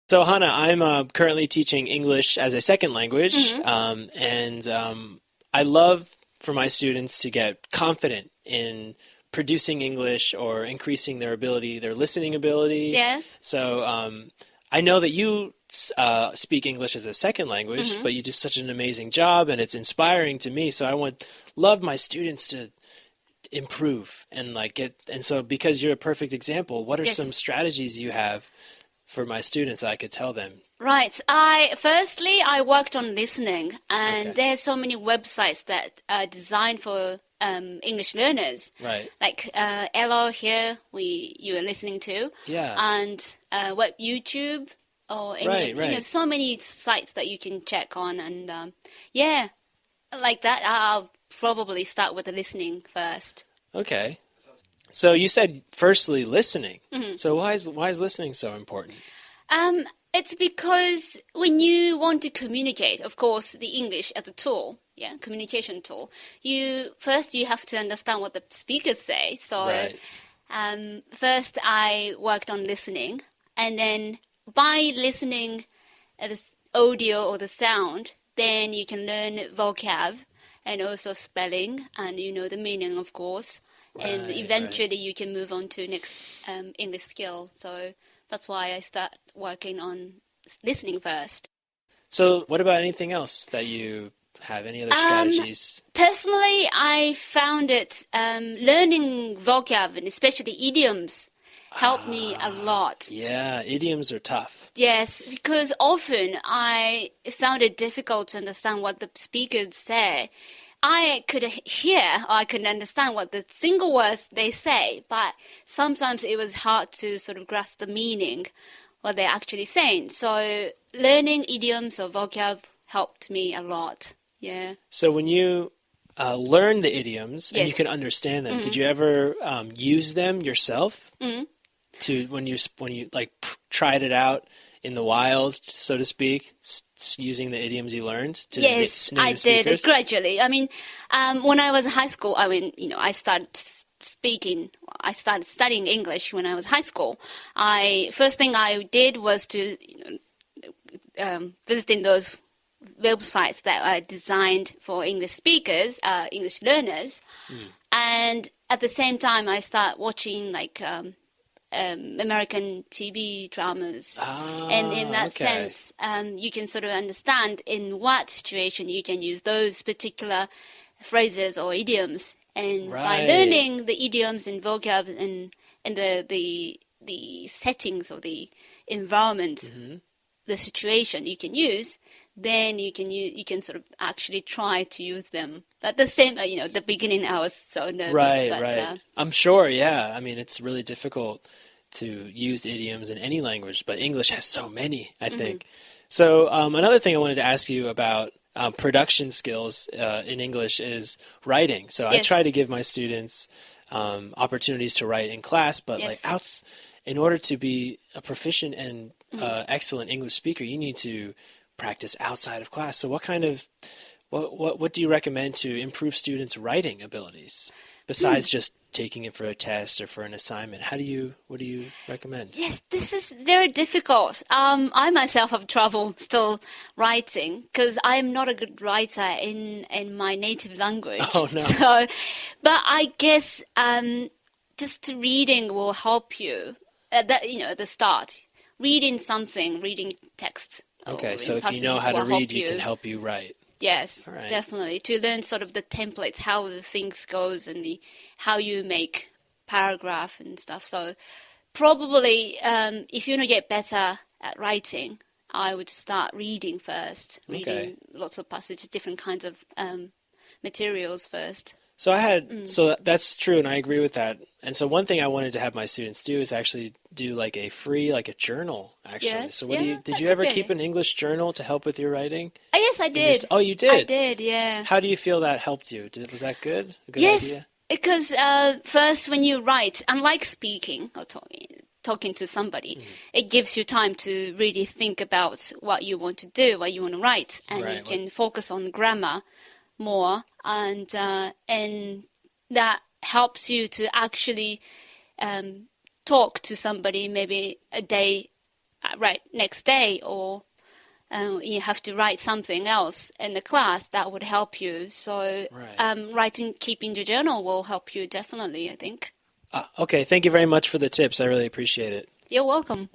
So, Hannah, I'm currently teaching English as a second language, Mm-hmm. I love for my students to get confident in producing English or increasing their ability, their listening ability. Yes. So, I know that you speak English as a second language, Mm-hmm. but you do such an amazing job, and it's inspiring to me. So, love my students to improve and so because you're a perfect example, what are some Yes. strategies you have for my students I could tell them? Right. I worked on listening, and Okay. there's so many websites that are designed for English learners. Right. Like Elo here, you are listening to, Yeah. and YouTube or any, Right, right. so many sites that you can check on, and yeah, like that. I'll probably start with the listening first. Okay. So you said firstly listening. Mm-hmm. So why is listening so important? It's because when you want to communicate, of course, the English as a tool, yeah, communication tool, you have to understand what the speakers say. So, Right. first I worked on listening, and then by listening at the audio or the sound, then you can learn vocab and also spelling and the meaning, of course. And Right, eventually you can move on to next English skill. So that's why I start working on listening first. So what about anything else that you have? Any other strategies? Personally, I found it learning vocab and especially idioms helped me a lot. Yeah, idioms are tough. Yes, because often I found it difficult to understand what the speakers say. I could hear or I could understand what the single words they say, but sometimes it was hard to sort of grasp the meaning, what they're actually saying. So learning idioms or vocab helped me a lot. Yeah. So when you learn the idioms and you Yes. can understand them, did you ever use them yourself? Mm-hmm. To when you tried it out in the wild, so to speak, using the idioms you learned to Yes, I native did speakers? gradually. I mean, when I was in high school, I started speaking. I started studying English when I was high school. First thing I did was to visiting those websites that are designed for English speakers, English learners, and at the same time, I start watching American TV dramas. And in that okay. sense, you can sort of understand in what situation you can use those particular phrases or idioms. And by Right. learning the idioms and vocab and the settings or the environment, the situation you can use, then you can sort of actually try to use them. But the same, the beginning I was so nervous. Right, but, right. I'm sure, yeah. I mean, it's really difficult to use idioms in any language, but English has so many, I think. So another thing I wanted to ask you about production skills in English is writing. So I Yes. try to give my students opportunities to write in class, but Yes. in order to be a proficient and excellent English speaker, you need to practice outside of class. So what do you recommend to improve students' writing abilities besides just taking it for a test or for an assignment? What do you recommend? Yes, this is very difficult. I myself have trouble still writing because I'm not a good writer in my native language. Oh, no. So, but I guess just reading will help you at the start. Reading something, reading text. or Okay, so reading if you know passages how to will help read, you can help you write. Yes, All right. definitely. To learn sort of the templates, how the things goes and how you make paragraph and stuff. So probably if you want to get better at writing, I would start reading first. Reading lots of passages, different kinds of materials first. So that's true, and I agree with that. And so one thing I wanted to have my students do is actually do like a journal, actually. Yes, So yeah, did that you could ever be. keep an English journal to help with your writing? Yes, I did. Oh, you did? I did, yeah. How do you feel that helped you? Was that good? A good Yes, idea? because first when you write, unlike speaking or talking to somebody, it gives you time to really think about what you want to do, what you want to write, and you Right, can focus on grammar more, and that helps you to actually talk to somebody maybe a day write next day, or you have to write something else in the class that would help you. So keeping the journal will help you definitely, I think. Okay, thank you very much for the tips. I really appreciate it. You're welcome.